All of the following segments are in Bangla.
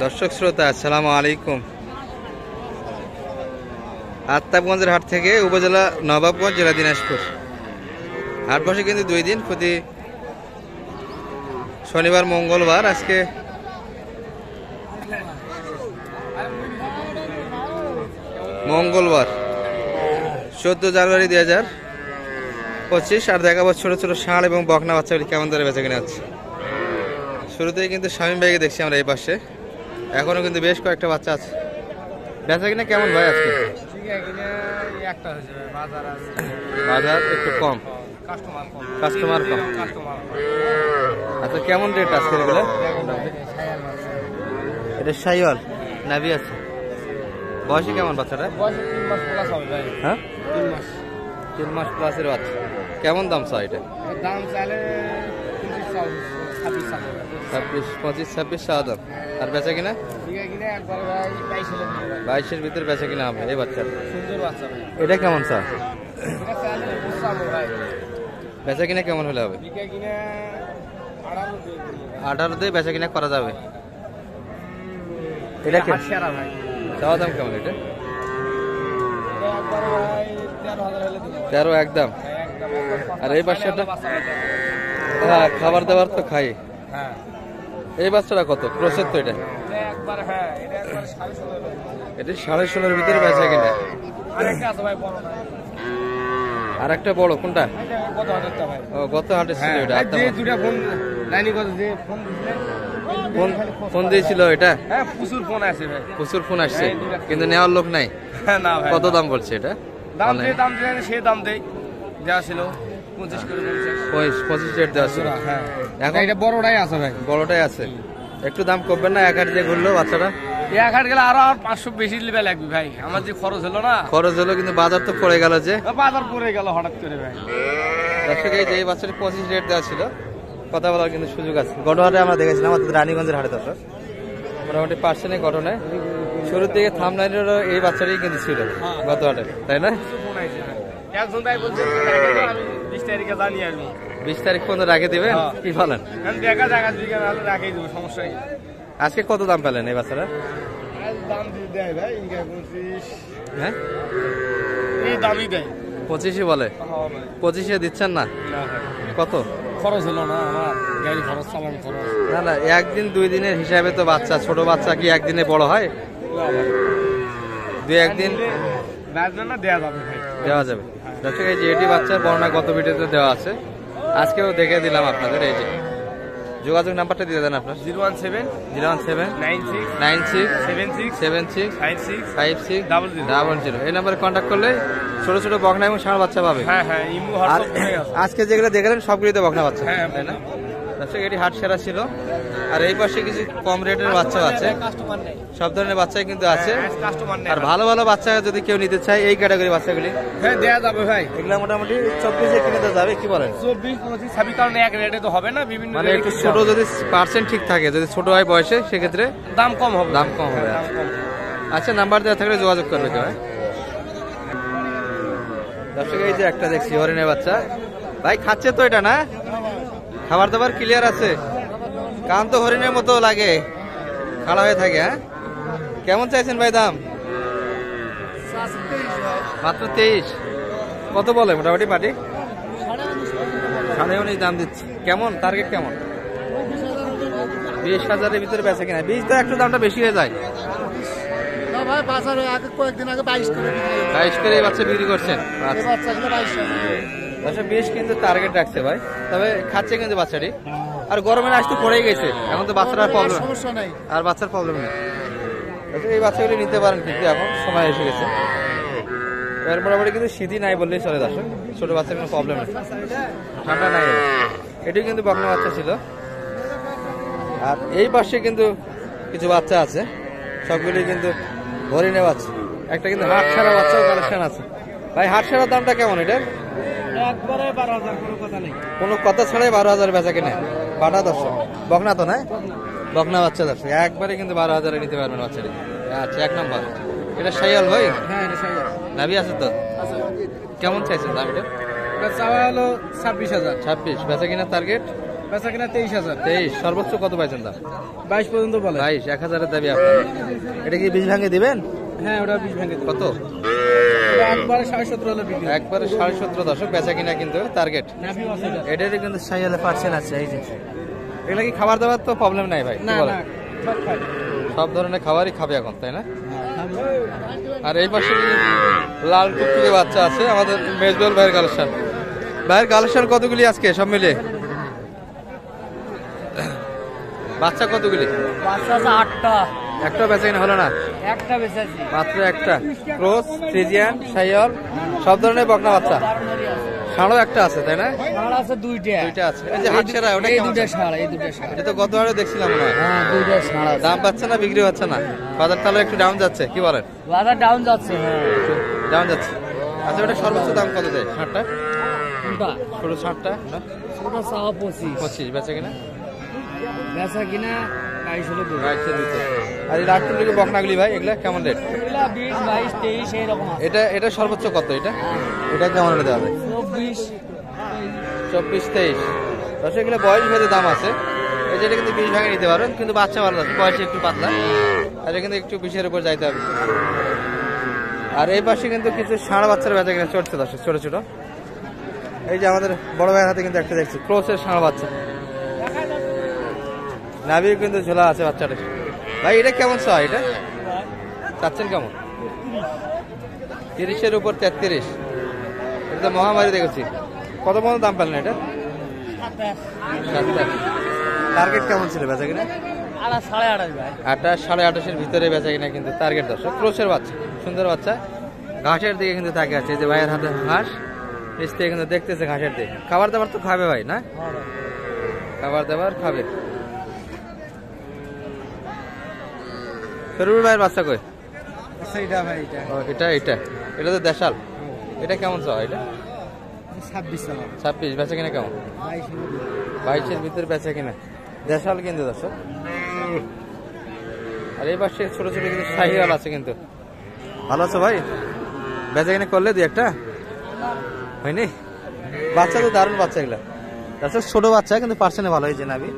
দর্শক শ্রোতা আসসালামু আলাইকুম। আত্তাবগঞ্জের হাট থেকে উপজেলা নবাবগঞ্জ, জেলা দিনাজপুর। হাট বসে কিন্তু 2 দিন, প্রতি শনিবার মঙ্গলবার। আজকে মঙ্গলবার 14 জানুয়ারি 2025। আর দেখাবো ছোট ছোট ষাঁড় এবং বকনা বাচ্চাগুলি কেমন ধরে বেচা কিনা হচ্ছে। শুরুতেই কিন্তু শামীম ভাইকে দেখছি আমরা এই পাশে, এখনো কিন্তু বেশ কয়েকটা বাচ্চা আছে। বেচা কিনা কেমন ভাই আজকে? বাজার একটু কম, কাস্টমার কম। আচ্ছা, কেমন রেট আজকে এগুলো? এটা শাইওয়াল নাভি আছে। বয়সে কেমন বাচ্চাটা? হ্যাঁ, 3 মাস প্লাসের বাচ্চা। কেমন দাম চাই এটা? দাম চাইলে 25, 26 চাওয়া দাম। আর বেচা কিনা 22-এর ভিতরে বেচা কিনা হবে এই বাচ্চাটা। এটা কেমন চা? বেচা কিনা কেমন হলে হবে? 18 দিয়ে বেচা কিনা করা যাবে। এটা চাওয়া দাম কেমন? এটা 13 একদম। আর এই বাচ্চাটা? হ্যাঁ, খাবার দাবার তো খাই। এই বাচ্চাটা কত ক্রসের? তো এটা 16.5-এর ভিতরে বেচা কিনা। আর একটা বড় কোনটা? গত হাটে ছিল এটা। ফোন দিয়েছিল এটা? প্রচুর ফোন আসছে, কিন্তু নেওয়ার লোক নাই। কত দাম বলছে এটা? বড়টাই আছে ভাই, বড়টাই আছে। একটু দাম কমবেন না? 1 হাট দিয়ে ঘুরলো বাচ্চাটা। 1 হাট গেলে আরো 500 বেশি লাগবে ভাই। আমার যে খরচ হলো না, খরচ হলো, কিন্তু বাজার তো পড়ে গেল। যে বাজার পড়ে গেল হঠাৎ করে ভাই। দর্শক, এই যে এই বাচ্চাটি 25 রেট দেওয়া ছিল, কথা বলার কিন্তু সুযোগ আছে। গঠহাটে আমরা দেখেছিলাম, অর্থাৎ রানীগঞ্জের হাটে। দর্শক, মোটামুটি পার্সেন্টের ঘটনা শুরুর দিকে থামলাইনেরও এই বাচ্চাটাই কিন্তু ছিল গত হাটে, তাই না? 20 তারিখ পর্যন্ত রাখে দিবেন, কি বলেন? আজকে কত দাম পেলেন এই বাচ্চারা? হ্যাঁ, 25 বলে। 25 দিচ্ছেন না? কত খরচ হলো না আমার? গাড়ি খরচ, চালান খরচ। না, 1 দিন 2 দিনের হিসাবে তো বাচ্চা, ছোট বাচ্চা কি একদিনে বড় হয়? 2-1 দিন দেওয়া যাবে। দর্শক, এই যে এটি বাচ্চার বর্ণনা গত ভিডিওতে দেওয়া আছে, আজকেও দেখে দিলাম আপনাদের। এই যে যোগাযোগ নাম্বারটা দিয়ে দেন আপনার। 01796767656 এই নাম্বারে কন্ট্যাক্ট করলে ছোট ছোট বকনা এবং ষাঁড় বাচ্চা পাবে। আর আজকে যেগুলো দেখলেন সবগুলি তো বকনা বাচ্চা, তাই না? দর্শক, এটি হাট সেরা ছিল। আর এই পাশে কিছু কম রেটের বাচ্চা আছে, সব ধরনের বাচ্চাই কিন্তু আছে। আর ভালো ভালো বাচ্চা যদি কেউ নিতে চায়, এই ক্যাটাগরি বাচ্চাগুলি দেওয়া যাবে ভাই। এগুলো মোটামুটি 24-এ কিনে দেওয়া যাবে, কি বলেন? 24-25 কারণ এক রেটে তো হবে না, বিভিন্ন মানে একটু ছোট, যদি পার্সেন্ট ঠিক থাকে, যদি ছোট হয় বয়সে, সেক্ষেত্রে দাম কম হবে। আচ্ছা, নাম্বার দেওয়া থাকলে যোগাযোগ করবে কেউ। দর্শক, এই যে একটা দেখছি হরিণের বাচ্চা। ভাই খাচ্ছে তো এটা না? খাবার দাবার ক্লিয়ার আছে? কান তো হরিণের মতো লাগে, খাড়া হয়ে থাকে। হ্যাঁ, কেমন চাইছেন ভাই দাম? মাত্র 23। কত বলে মোটামুটি পাটি? 19.5 দাম দিচ্ছি। কেমন টার্গেট কেমন? 20,000-এর ভিতরে বেচে কিনা? 20 তো একটু দামটা বেশি হয়ে যায়। 22 করে এই বাচ্চা বিক্রি করছেন? আচ্ছা, 20 কিন্তু টার্গেট রাখছে ভাই, তবে খাচ্ছে কিন্তু বাচ্চাটি। আর গরমের আজ তো পড়েই গেছে, এখন তো বাচ্চার প্রবলেম, সমস্যা নাই। আর বাচ্চার প্রবলেম নেই। এই বাচ্চাগুলি নিতে পারেন, কিন্তু এখন সময় এসে গেছে। এর মোটামুটি কিন্তু শীতই নাই বললেই চলে। দর্শক, ছোট বাচ্চার কোনো প্রবলেম নেই, ঠান্ডা নাই। এটি কিন্তু বকনা বাচ্চা ছিল। আর এই পাশে কিন্তু কিছু বাচ্চা আছে, সবগুলি কিন্তু হরিণে বাচ্চা। একটা কিন্তু হাট সারা বাচ্চাও কালেকশন আছে। ভাই, হাট সারার দামটা কেমন এটার? একবারে 12,000, কোনো কথা নেই। কোনো কথা ছাড়াই 12,000 বেচা কিনে পাটা। দর্শক, বকনা তো না, বকনা বাচ্চা। দর্শক, একবারে কিন্তু 12,000-এ নিতে পারবেন বাচ্চাটি। আচ্ছা, 1 নম্বর। এটা শাইওয়াল ভাই? হ্যাঁ, এটা শাইওয়াল। নাভি আছে তো? কেমন চাইছেন দাম এটা? চাওয়া হলো 26,000। 26 বেচা কিনা টার্গেট? বেচা কিনা 23,000। 23 সর্বোচ্চ কত পাইছেন দাম? 22 পর্যন্ত বলে। 22 1000-এর দাবি আপনার। এটা কি বীজ ভাঙে দিবেন? হ্যাঁ ওটা 20 ভেঙে দেব। কত? একবারে 17.5 হলে বিক্রি। একবারে 17.5 দর্শক বেচা কিনা কিন্তু টার্গেট। নাভি আছে এটা। এটারই কিন্তু সাইয়ালে পার্সেল আছে এই যে। এগুলা কি খাবার দাবার তো প্রবলেম নাই ভাই? কি না বলেন? না সব খাই। সব ধরনের খাবারই খাবে এখন তাই না? আর এই পাশে কি লাল টুকটুকে বাচ্চা আছে আমাদের মেজবাউল ভাইয়ের কালেকশন। ভাইয়ের কালেকশন কতগুলি আজকে সব মিলে? বাচ্চা কতগুলি? বাচ্চা আছে 8টা। একটা বেচা কিনা হলো না? একটা বেচেছি। মাত্র একটা। ক্রস, ফ্রিজিয়ান, সাইয়াল সব ধরনের বকনা বাচ্চা। ষাঁড়ও একটা আছে তাই না? ষাঁড় আছে 2টা। 2টা আছে। এই যে হাটছেরা ওটা এই কেমন? 2টা ষাঁড়, এই 2টা ষাঁড়। এটা তো গতবারে দেখছিলাম মনে হয়। হ্যাঁ 2টা ষাঁড় আছে। দাম পাচ্ছে না, বিক্রি হচ্ছে না। বাজার তাহলে একটু ডাউন যাচ্ছে কি বলেন? বাজার ডাউন যাচ্ছে। হ্যাঁ ডাউন যাচ্ছে। আচ্ছা ওটা সর্বোচ্চ দাম কত দেয়? ষাঁড়টা? কোনটা? ছোট ষাঁড়টা ওটা চাওয়া 25। 25 বেচা কিনা? বেচা কিনা 22 হলে দেব। 22 দিতে। আর এই রাট্টুলিকে বকনাগুলি ভাই এগুলা কেমন রেট? এগুলা 20, 22, 23 এই রকম আছে। এটা সর্বোচ্চ কত এটা? এটা কেমন রেটে দেওয়া যায়? 24, 24-23 দশ। এগুলো বয়স ভেদে দাম আছে। এই যেটা কিন্তু 20 ভাঙে নিতে পারবেন কিন্তু বাচ্চা ভালো আছে, বয়সে একটু পাতলা। আর এটা কিন্তু একটু 20-এর উপর যাইতে হবে। আর এই পাশে কিন্তু কিছু ষাঁড় বাচ্চার বেচা কিনা চড়ছে দশ, ছোট ছোট। এই যে আমাদের বড় ভাইয়ের হাতে কিন্তু একটা দেখছি ক্রসের ষাঁড় বাচ্চা। নাভিও কিন্তু ঝোলা আছে বাচ্চাটা। ভাই এটা কেমন চাই? এটা চাচ্ছেন কেমন? 30-এর উপর 33। এটা তো মহামারী দেখেছি। কত পর্যন্ত দাম পেলেন এটা? 27। টার্গেট কেমন ছিল বেচা কিনা? 28.5 ভাই। 28, 28.5-এর ভিতরে বেচা কিনা কিন্তু টার্গেট দর্শক। ক্রোশের বাচ্চা, সুন্দর বাচ্চা। ঘাসের দিকে কিন্তু তাকিয়ে আছে। এই যে ভাইয়ের হাতে ঘাস, নিচ থেকে কিন্তু দেখতেছে ঘাসের দিকে। খাবার দাবার তো খাবে ভাই না? খাবার দাবার খাবে। ফেরুল ভাইয়ের বাচ্চা কই? সেইটা ভাই এটা। ও এটা তো দেশাল। এটা কেমন চাও? এটা 26 চালাম। 26 বেচা কিনা কেমন? 22-এর ভিতরে বেচা কিনা দেশাল কিন্তু দর্শক। আর এই পাশে ছোট ছোট কিন্তু শাহিওয়াল আছে কিন্তু। ভালো আছো ভাই? বেচা কিনা করলে দুই একটা হয়নি? বাচ্চা তো দারুণ বাচ্চা এগুলা দর্শক, ছোট বাচ্চা কিন্তু পার্সেন্টে ভালো হয়েছে নাবি।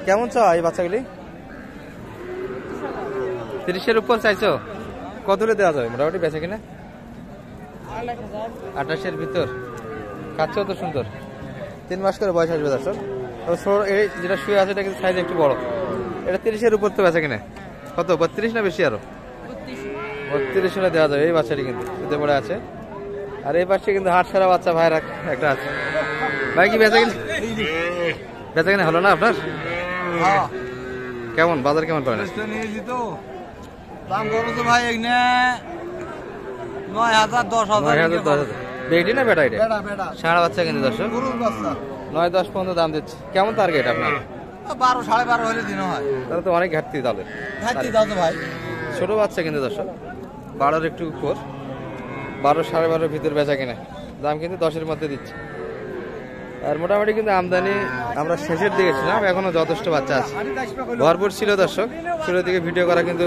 কেমন চাও এই বাচ্চাগুলি? 30-এর উপর চাইছো? কত হলে দেওয়া যাবে মোটামুটি বেচা কিনা? 28-এর ভিতর। খাচ্ছেও তো সুন্দর। 3 মাস করে বয়স আসবে দর্শক। এই যেটা শুয়ে আছে এটা কিন্তু সাইজ একটু বড়। এটা 30-এর উপর তো বেচা কিনা কত? 32 না বেশি? আরো 32 হলে দেওয়া যাবে এই বাচ্চাটি কিন্তু শুতে পড়ে আছে। আর এই পাশে কিন্তু হাট সারা বাচ্চা ভাইয়ের একটা আছে। ভাই কি বেচা কিনা হলো না আপনার? কেমন বাজার কেমন পাবেন? দাম কত তো ভাই? এখানে 9,000, 10,000। 9,000, 10,000। বেটি না বেটা? এটা বেটা। ষাঁড় বাচ্চা কিন্তু দর্শক। গরুর বাচ্চা। 9-10 পর্যন্ত দাম দিচ্ছে। কেমন টার্গেট আপনার? 12, 12.5 হলে দিন হয়। তাহলে তো অনেক ঘাটতি তাহলে। ঘাটতি দাও তো ভাই। ছোট বাচ্চা কিন্তু দর্শক, 12-এর একটু উপর। 12, 12.5-এর ভিতর বেচা কিনা দাম কিন্তু 10-এর মধ্যে দিচ্ছে। আর মোটামুটি কিন্তু আমদানি আমরা শেষের দিকে ছিলাম, এখনো যথেষ্ট বাচ্চা আছে, ভরপুর ছিল দর্শক। শুরুর দিকে ভিডিও করা কিন্তু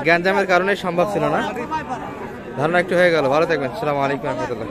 গ্যাঞ্জামের কারণে সম্ভব ছিল না। ধারণা একটু হয়ে গেল। ভালো থাকবেন। আসসালামু আলাইকুম রহমতুল্লাহ।